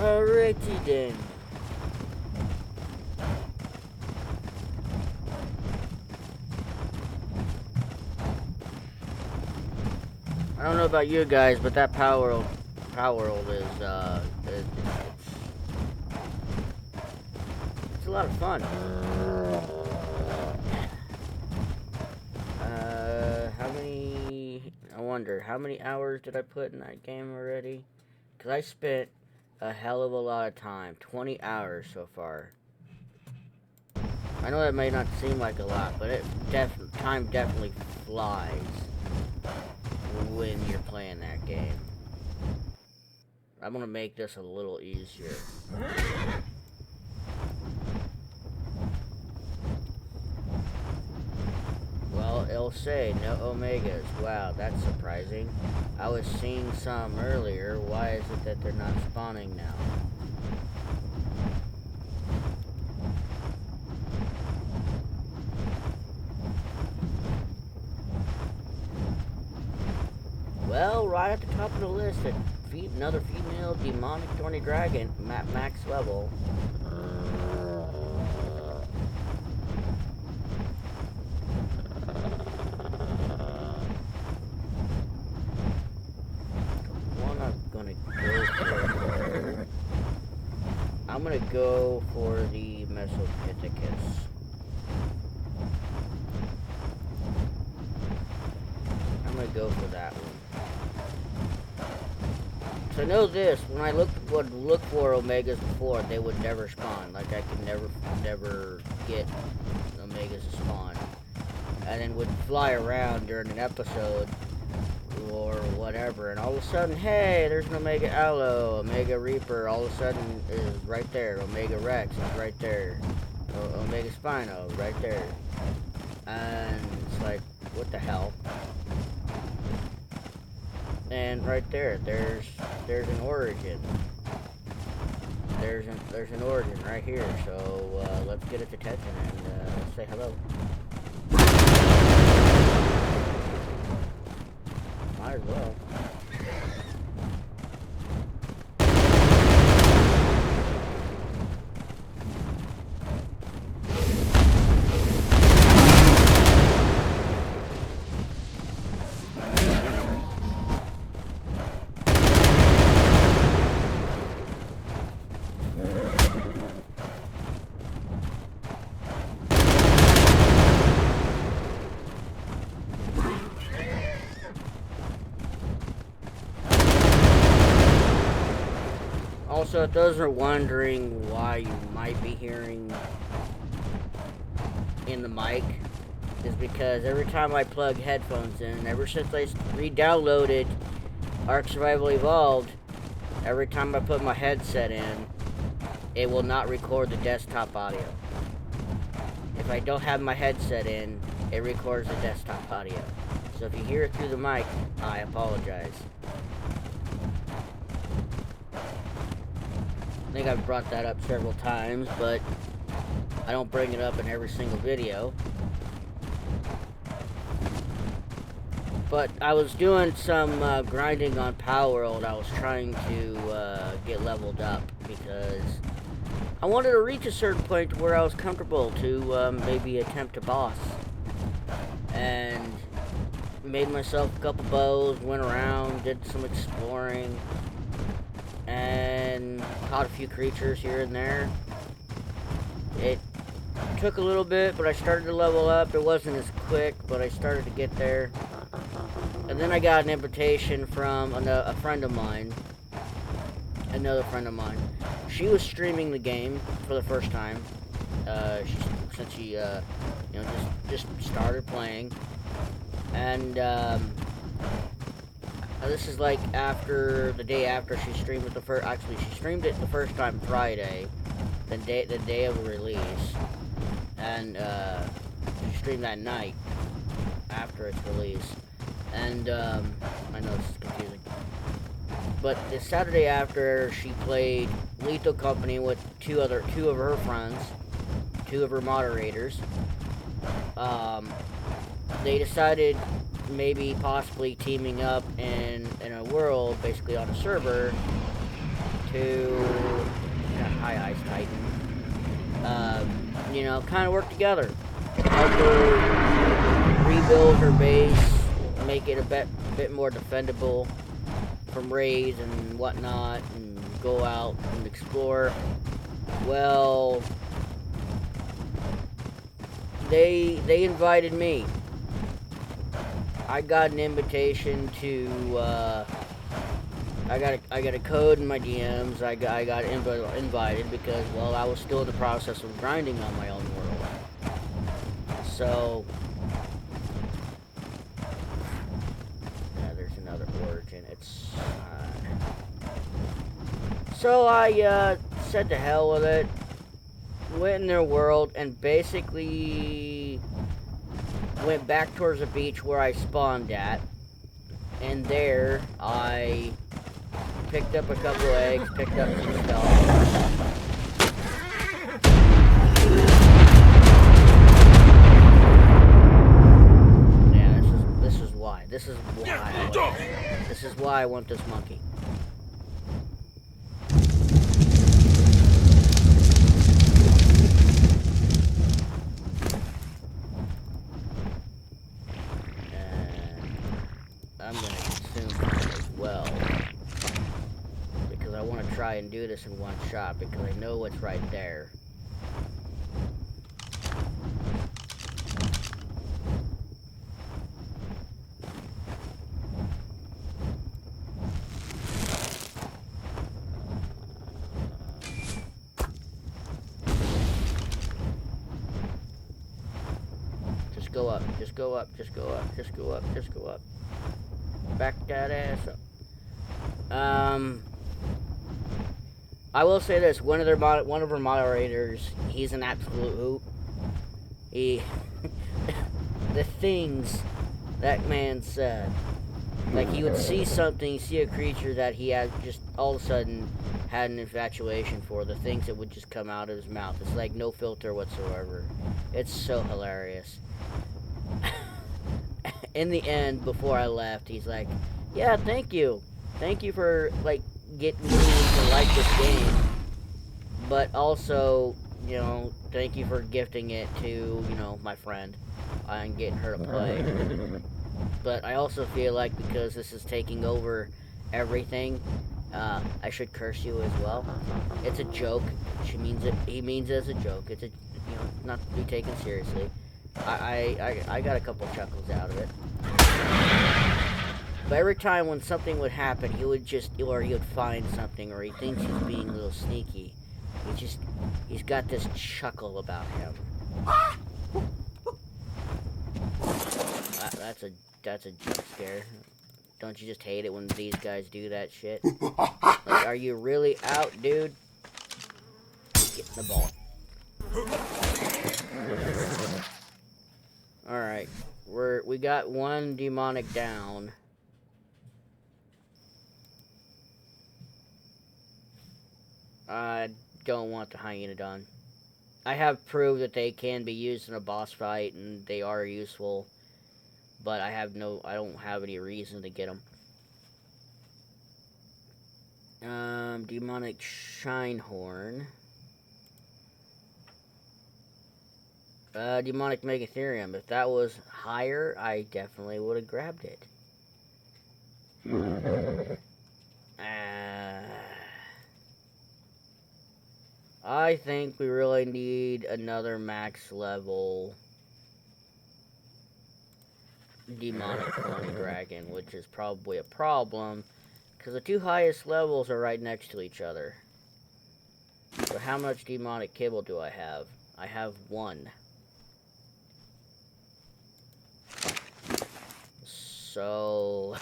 Alrighty then. I don't know about you guys, but that Power World is it's a lot of fun. I wonder how many hours did I put in that game already? Cause I spent a hell of a lot of time, 20 hours so far. I know that may not seem like a lot, but time definitely flies when you're playing that game. I'm gonna make this a little easier. Well, it'll say no omegas. Wow, that's surprising. I was seeing some earlier. Why is it that they're not spawning now? Well, right at the top of the list, another female demonic thorny dragon, max level. I'm gonna go for the Mesopithecus. I'm gonna go for that one. So I know this, when I would look for Omegas before, they would never spawn. Like I could never get Omegas to spawn. And then would fly around during an episode or whatever, and all of a sudden, hey, there's an Omega Aloe, Omega Reaper, all of a sudden is right there, Omega Rex is right there, Omega Spino, right there, and it's like, what the hell? And right there, there's an origin, there's an origin right here, so let's get its attention and say hello. Might as well. Also, if those are wondering why you might be hearing in the mic, is because every time I plug headphones in, ever since I re-downloaded Ark Survival Evolved, every time I put my headset in, it will not record the desktop audio. If I don't have my headset in, it records the desktop audio. So if you hear it through the mic, I apologize. I think I've brought that up several times, but I don't bring it up in every single video. But I was doing some grinding on Power World. I was trying to get leveled up because I wanted to reach a certain point where I was comfortable to maybe attempt a boss. And made myself a couple bows, went around, did some exploring, and caught a few creatures here and there. It took a little bit, but I started to level up. It wasn't as quick, but I started to get there. And then I got an invitation from a friend of mine, another friend of mine. She was streaming the game for the first time. Since she just started playing, and this is like after the day after she streamed it Actually, she streamed it the first time Friday, the day of the release, and she streamed that night after its release. And I know this is confusing, but the Saturday after, she played Lethal Company with two of her friends, two of her moderators. They decided maybe possibly teaming up in a world, basically on a server, to High Ice Titan. You know, kind of work together. Help her rebuild her base, make it a bit more defendable from raids and whatnot, and go out and explore. Well, they invited me. I got an invitation to. I got a code in my DMs. I got invited because, well, I was still in the process of grinding on my own world. So, yeah, there's another origin. It's so I said to hell with it. Went in their world and basically went back towards the beach where I spawned at, and there I picked up a couple eggs, picked up some stuff. Yeah, this is why. This is why I want this monkey. I'm gonna consume that as well, because I want to try and do this in one shot, because I know what's right there. Just go up, just go up, just go up, just go up, just go up. Back that ass up. I will say this: one of our moderators, he's an absolute hoot. The things that man said, like he would see something, see a creature that he had just all of a sudden had an infatuation for. The things that would just come out of his mouth. It's like no filter whatsoever. It's so hilarious. In the end, before I left, he's like, yeah, thank you for, like, getting me to like this game, but also, you know, thank you for gifting it to, you know, my friend, and getting her to play. But I also feel like, because this is taking over everything, I should curse you as well. It's a joke. He means it as a joke. It's a, you know, not to be taken seriously. I got a couple chuckles out of it. But every time when something would happen, he would find something, or he thinks he's being a little sneaky. He's got this chuckle about him. That's a jump scare. Don't you just hate it when these guys do that shit? Like, are you really out, dude? Get in the ball. Alright, we got one demonic down. I don't want the Hyenodon. I have proved that they can be used in a boss fight, and they are useful, but I don't have any reason to get them. Demonic Shinehorn. Demonic Megatherium. If that was higher, I definitely would have grabbed it. I think we really need another max level demonic clone dragon, which is probably a problem, because the two highest levels are right next to each other. So how much demonic kibble do I have? I have one. So,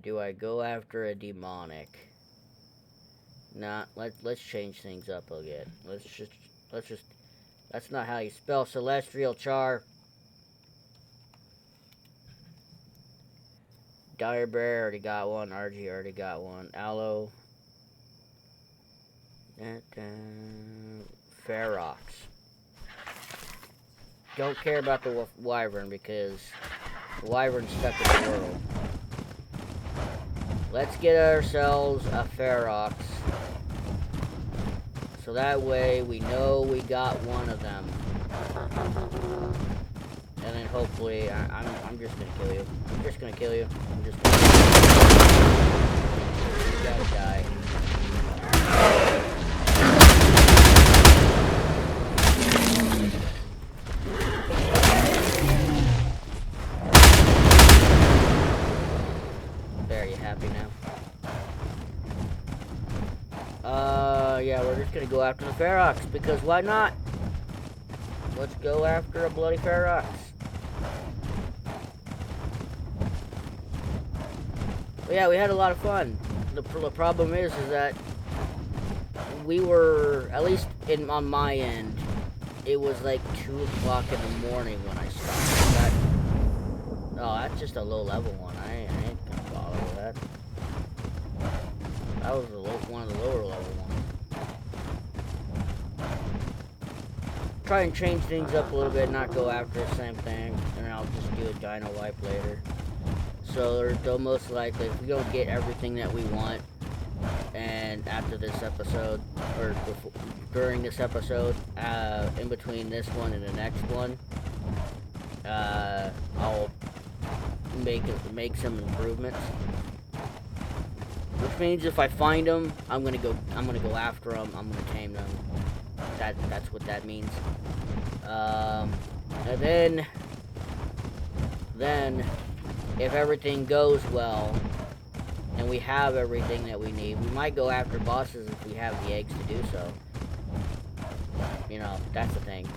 do I go after a demonic? Nah, let's change things up again. Let's just, that's not how you spell celestial char. Direbear already got one, RG already got one, Aloe. Ferox. Don't care about the wyvern because the wyvern's stuck in the world. let's get ourselves a Ferox. So that way we know we got one of them. And then hopefully, I'm just gonna kill you. I'm just gonna kill you. I'm just gonna kill you. You gotta die. There, you happy now? Yeah, we're just gonna go after the Ferox, because why not? Let's go after a bloody Ferox. But yeah, we had a lot of fun. The problem is that we were, at least on my end, it was like 2 o'clock in the morning when I stopped. Oh, that's just a low level one. I ain't gonna bother with that. That was one of the lower level ones. Try and change things up a little bit, not go after the same thing, and I'll just do a dino wipe later. So they'll most likely, if we don't get everything that we want, and after this episode, or during this episode, in between this one and the next one, I'll make some improvements. Which means if I find them, I'm gonna go after them. I'm gonna tame them. That's what that means. And then if everything goes well and we have everything that we need, we might go after bosses if we have the eggs to do so. You know, that's the thing.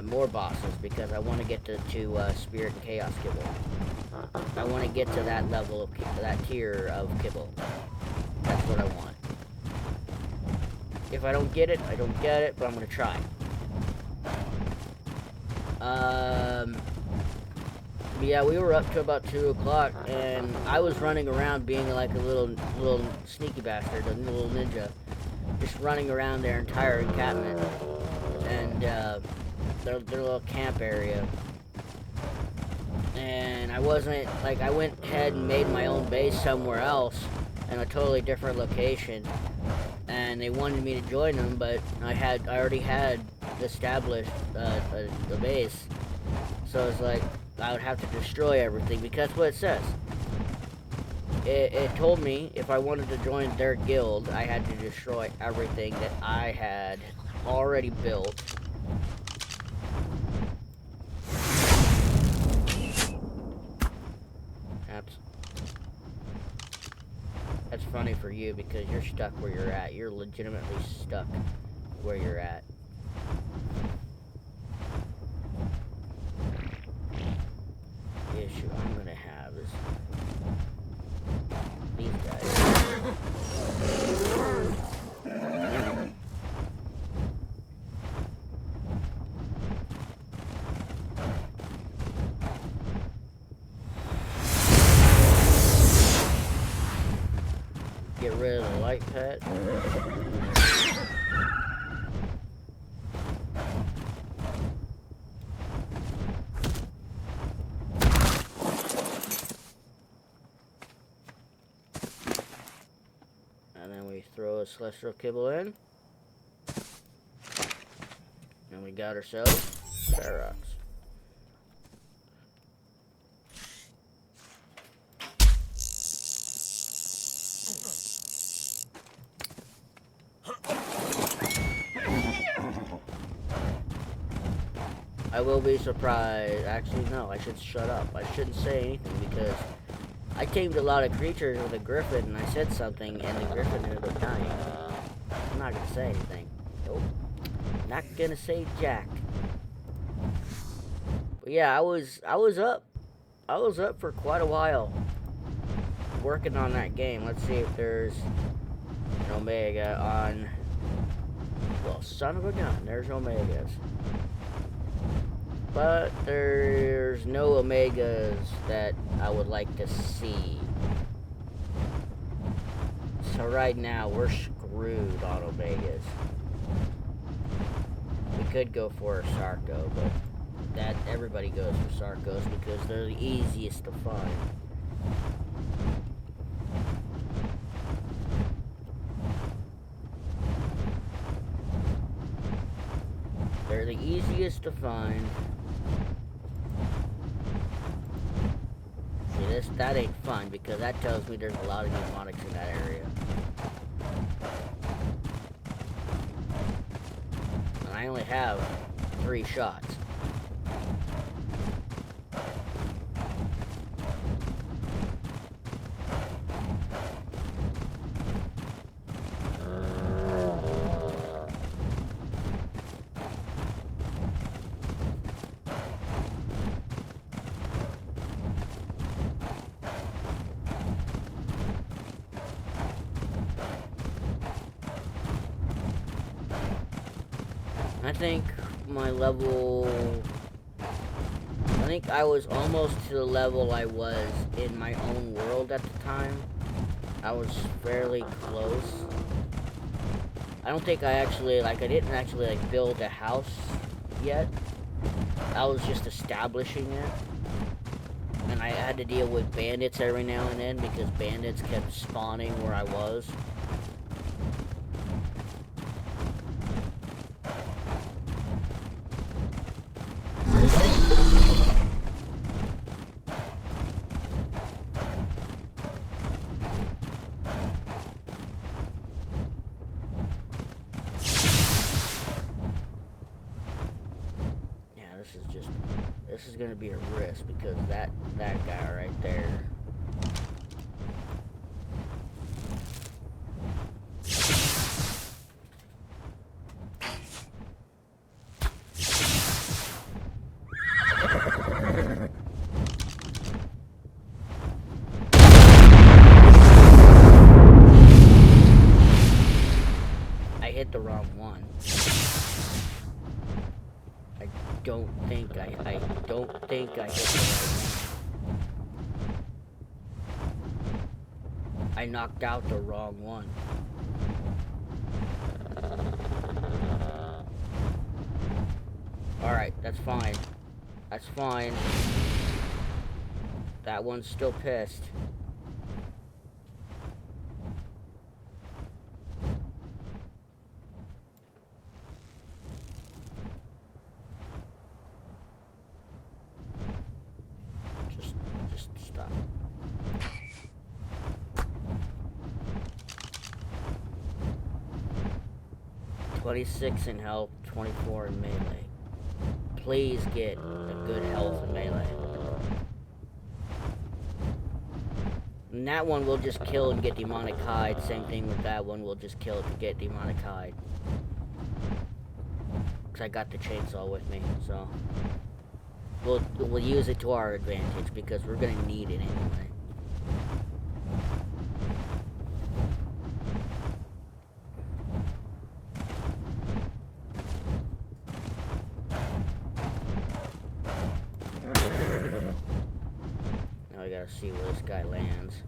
More bosses, because I want to get to Spirit and Chaos Kibble. I want to get to that level of that tier of Kibble. That's what I want. If I don't get it, I don't get it, but I'm gonna try. Yeah, we were up to about 2 o'clock, and I was running around being like a little sneaky bastard, a little ninja, just running around their entire encampment and their little camp area. And I wasn't like, I went ahead and made my own base somewhere else in a totally different location, and they wanted me to join them, but I already had established a base, so it's like I would have to destroy everything, because that's what it says. It told me if I wanted to join their guild, I had to destroy everything that I had already built. That's funny for you, because you're stuck where you're at. You're legitimately stuck where you're at. The issue I'm gonna have is these guys. Get rid of the light pet. And then we throw a celestial kibble in. And we got ourselves Ferox. I will be surprised. Actually, no, I should shut up. I shouldn't say anything, because I tamed a lot of creatures with a griffin, and I said something, and the griffin ended up dying. I'm not gonna say anything. Nope. Not gonna say jack. But yeah, I was up. I was up for quite a while working on that game. Let's see if there's an Omega on. Well, son of a gun, there's Omegas. But there's no Omegas that I would like to see. So right now, we're screwed on Omegas. We could go for a Sarco, but everybody goes for Sarcos because they're the easiest to find. is to find. See, that ain't fun because that tells me there's a lot of demonics in that area. And I only have 3 shots. I think I was almost to the level I was in my own world at the time. I was fairly close. I don't think I didn't actually build a house yet. I was just establishing it. And I had to deal with bandits every now and then because bandits kept spawning where I was. This is gonna be a risk because that guy right there. I hit the wrong one. I don't think I hit the right one. I knocked out the wrong one. Alright, that's fine. That's fine. That one's still pissed. Just stop. $26 in health, 24 in melee. Please get a good health in melee. And that one will just kill and get demonic hide. Same thing with that one, we'll just kill it to get demonic hide. Because I got the chainsaw with me, so we'll use it to our advantage because we're gonna need it anyway. Now we gotta see where this guy lands.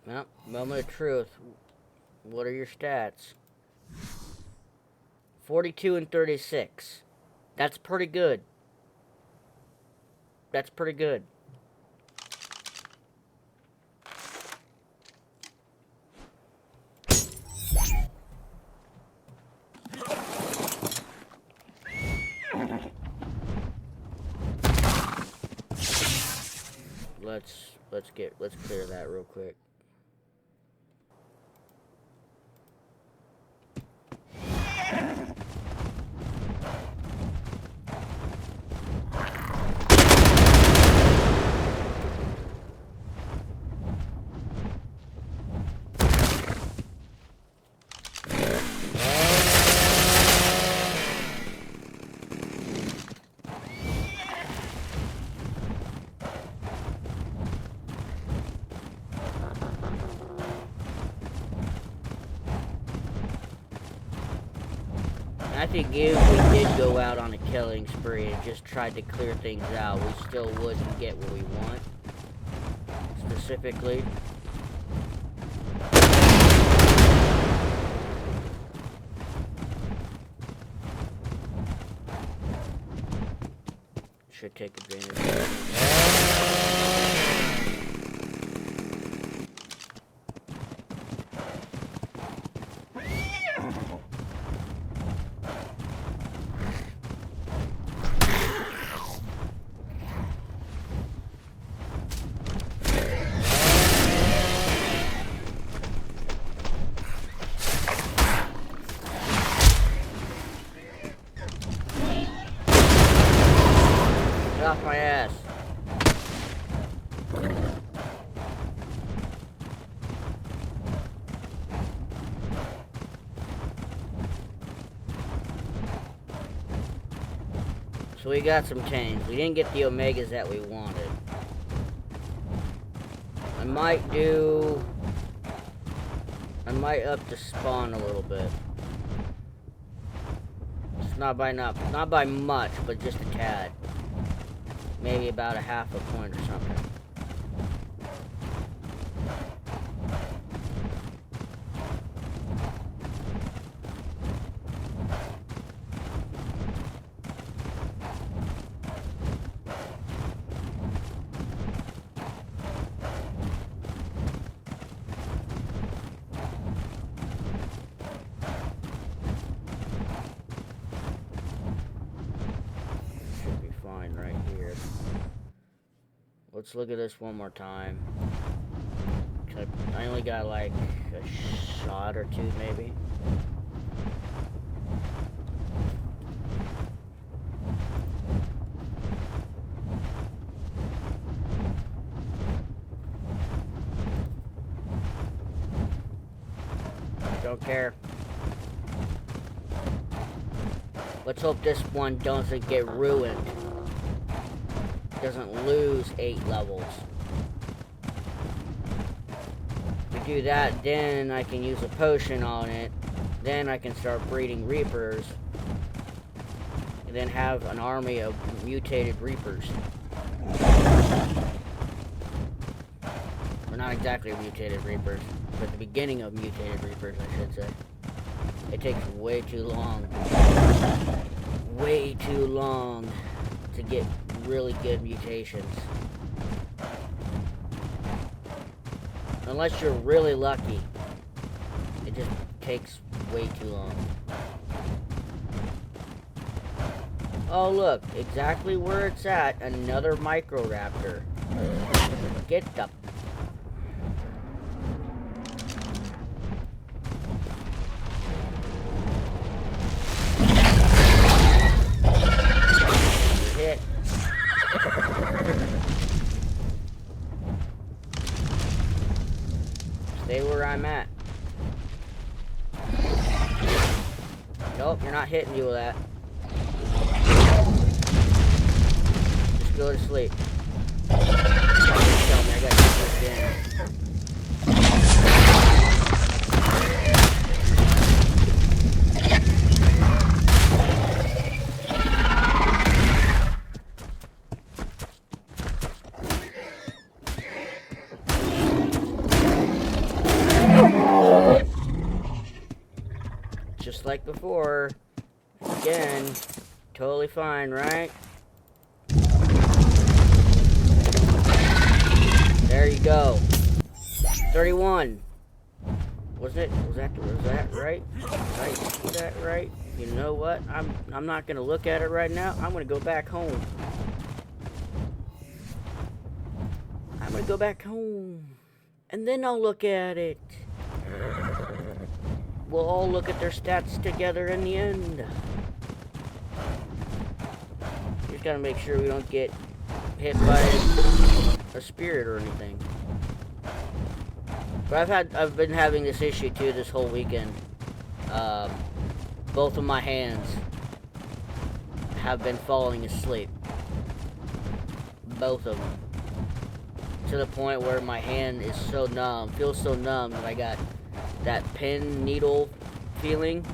Well, moment of truth. What are your stats? 42 and 36. That's pretty good. That's pretty good. Let's clear that real quick. I think if we did go out on a killing spree and just tried to clear things out, we still wouldn't get what we want. Specifically. Should take advantage of that. Get off my ass. So we got some chains. We didn't get the omegas that we wanted. I might up the spawn a little bit. It's not by much, but just a tad. Maybe about a half a point or something. Right here. Let's look at this one more time. I only got like a shot or two, maybe. Don't care. Let's hope this one doesn't get ruined. Doesn't lose 8 levels. If we do that, then I can use a potion on it. Then I can start breeding Reapers. And then have an army of mutated Reapers. Or not exactly mutated Reapers, but the beginning of mutated Reapers, I should say. It takes way too long. Way too long to get really good mutations. Unless you're really lucky. It just takes way too long. Oh look, exactly where it's at, another Microraptor. Get the... Hit. Stay where I'm at. Nope, you're not hitting you with that. Just go to sleep. Tell me I got to get this in. Just like before. Again, totally fine, right? There you go. 31. Was that right? Did I see that right? You know what? I'm not gonna look at it right now. I'm gonna go back home. I'm gonna go back home. And then I'll look at it. We'll all look at their stats together in the end. Just gotta make sure we don't get hit by a spirit or anything. But I've been having this issue too this whole weekend. Both of my hands have been falling asleep. Both of them. To the point where my hand is so numb, feels so numb that I got that pin needle feeling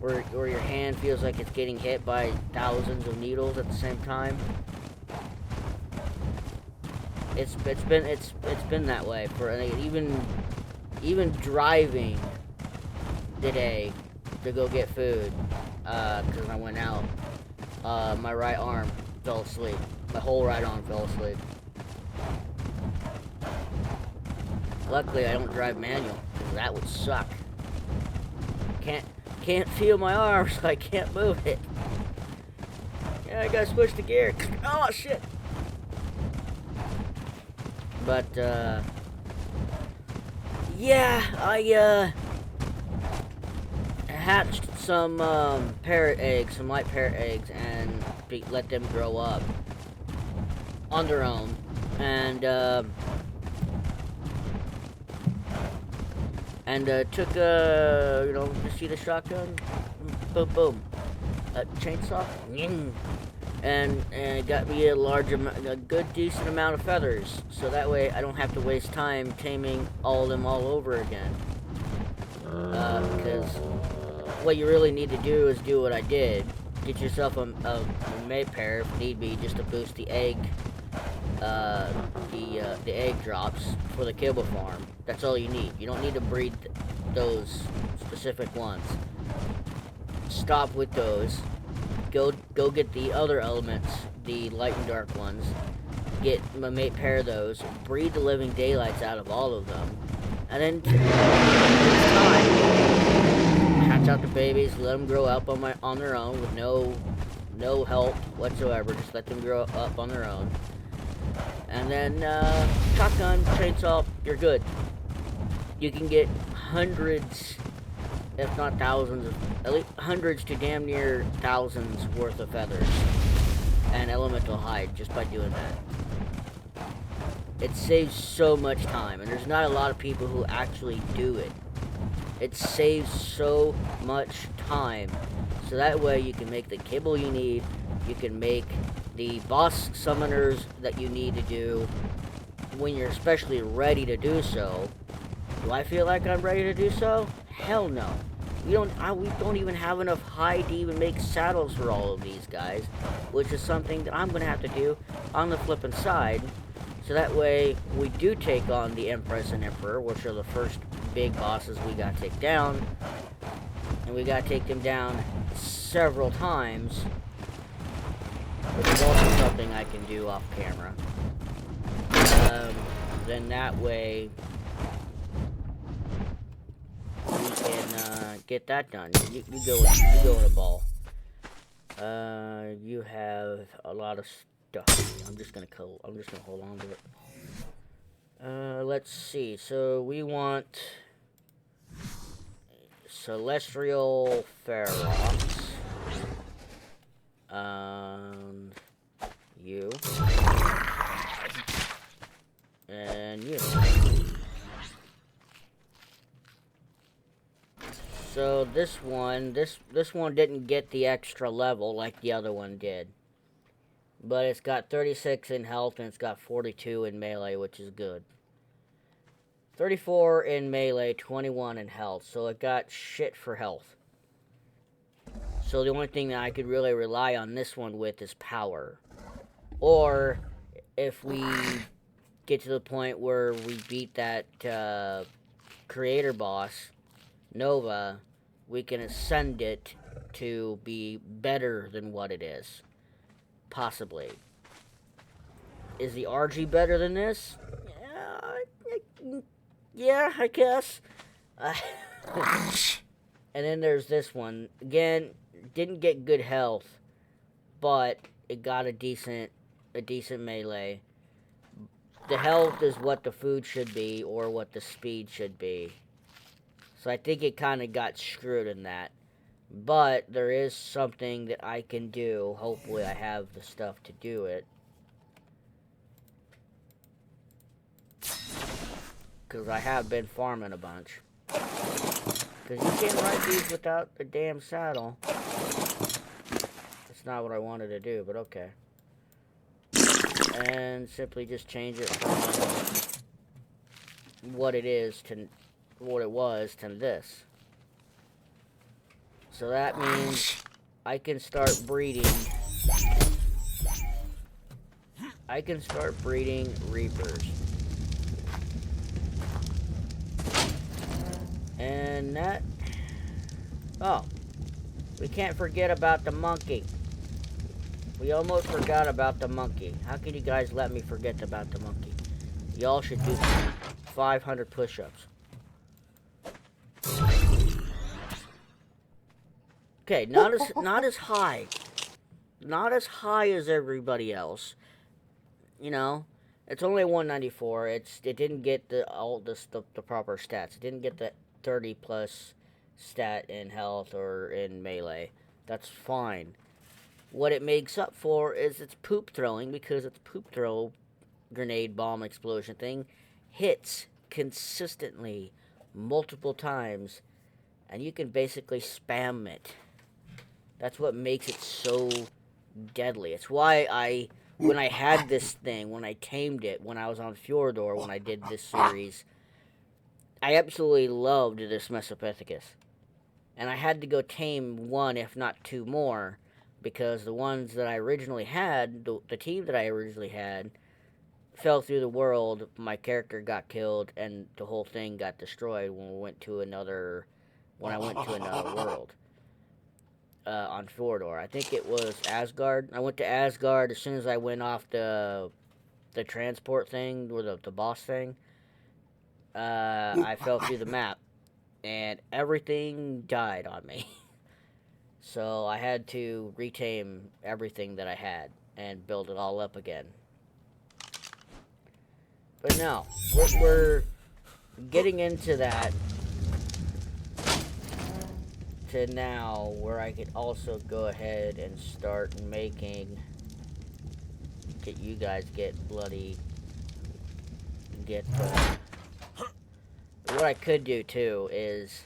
where your hand feels like it's getting hit by thousands of needles at the same time. It's been that way for even driving today to go get food, because I went out. My right arm fell asleep. My whole right arm fell asleep. Luckily, I don't drive manual, because that would suck. Can't feel my arm, so I can't move it. Yeah, I gotta switch the gear. Oh, shit! But, yeah, I, hatched some, parrot eggs, some light parrot eggs, and let them grow up on their own. And took you know, you see the shotgun? Boom, boom. A chainsaw? And it got me a good, decent amount of feathers. So that way I don't have to waste time taming all of them all over again. Because what you really need to do is do what I did. Get yourself a mate pair if need be, just to boost the egg, the egg drops for the kibble farm. That's all you need. You don't need to breed those specific ones. Stop with those. Go get the other elements, the light and dark ones. Get a mate pair of those. Breed the living daylights out of all of them. And then it's time. Hatch out the babies, let them grow up on their own with no help whatsoever. Just let them grow up on their own. And then shotgun, chainsaw, you're good. You can get hundreds, if not thousands, at least hundreds to damn near thousands worth of feathers and elemental hide just by doing that. It saves so much time, and there's not a lot of people who actually do it. It saves so much time, so that way you can make the kibble you need, you can make the boss summoners that you need to do when you're especially ready to do so. Do I feel like I'm ready to do so? Hell no. We don't even have enough hide to even make saddles for all of these guys, which is something that I'm going to have to do on the flipping side. So that way, we do take on the Empress and Emperor, which are the first big bosses we got to take down. And we got to take them down several times. Which is also something I can do off camera. Then that way, we can get that done. You go in a ball. You have a lot of stuff. I'm just gonna hold on to it. Let's see. So we want celestial ferox. You and you. So this one didn't get the extra level like the other one did. But it's got 36 in health and it's got 42 in melee, which is good. 34 in melee, 21 in health. So it got shit for health. So the only thing that I could really rely on this one with is power. Or if we get to the point where we beat that creator boss, Nova, we can ascend it to be better than what it is. Possibly. Is the RG better than this? Yeah, I guess. And then there's this one. Again, didn't get good health, but it got a decent melee. The health is what the food should be, or what the speed should be. So I think it kind of got screwed in that. But there is something that I can do. Hopefully I have the stuff to do it. Because I have been farming a bunch. Because you can't ride these without a damn saddle. That's not what I wanted to do, but okay. And simply just change it from what it is to what it was to this. So that means I can start breeding. I can start breeding Reapers. And that... Oh. We can't forget about the monkey. We almost forgot about the monkey. How can you guys let me forget about the monkey? Y'all should do 500 push-ups. Okay, not as high. Not as high as everybody else. You know, it's only 194. It didn't get the proper stats. It didn't get the 30 plus stat in health or in melee. That's fine. What it makes up for is its poop throwing, because its poop throw grenade bomb explosion thing hits consistently multiple times, and you can basically spam it. That's what makes it so deadly. It's why when I had this thing, when I tamed it, when I was on Fjordor, when I did this series, I absolutely loved this Mesopithecus. And I had to go tame one, if not two more, because the ones that I originally had, the team that I originally had, fell through the world. My character got killed, and the whole thing got destroyed when I went to another world. On Fjordor. I think it was Asgard. I went to Asgard as soon as I went off the transport thing, or the boss thing. I fell through the map, and everything died on me. So I had to retame everything that I had and build it all up again. But no, we're getting into that to now where I could also go ahead and start making, get you guys what I could do too is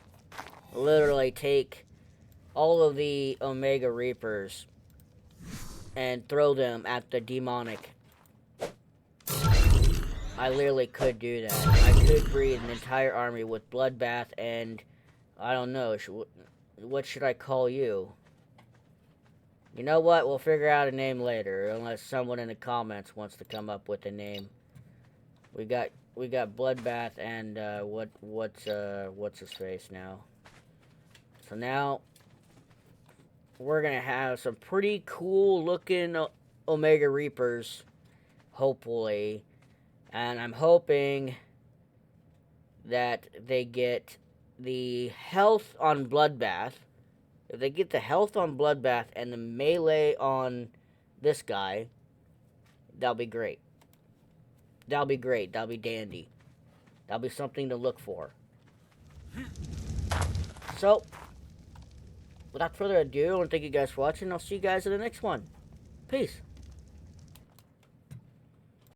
literally take all of the Omega Reapers and throw them at the demonic. I literally could do that. I could breed an entire army with Bloodbath and, I don't know, what should I call you? You know what? We'll figure out a name later, unless someone in the comments wants to come up with a name. We got Bloodbath and what's his face now. So now we're gonna have some pretty cool looking Omega Reapers, hopefully, and I'm hoping that they get the health on Bloodbath. If they get the health on Bloodbath and the melee on this guy, that'll be great. That'll be great. That'll be dandy. That'll be something to look for. So, without further ado, I want to thank you guys for watching. I'll see you guys in the next one. Peace.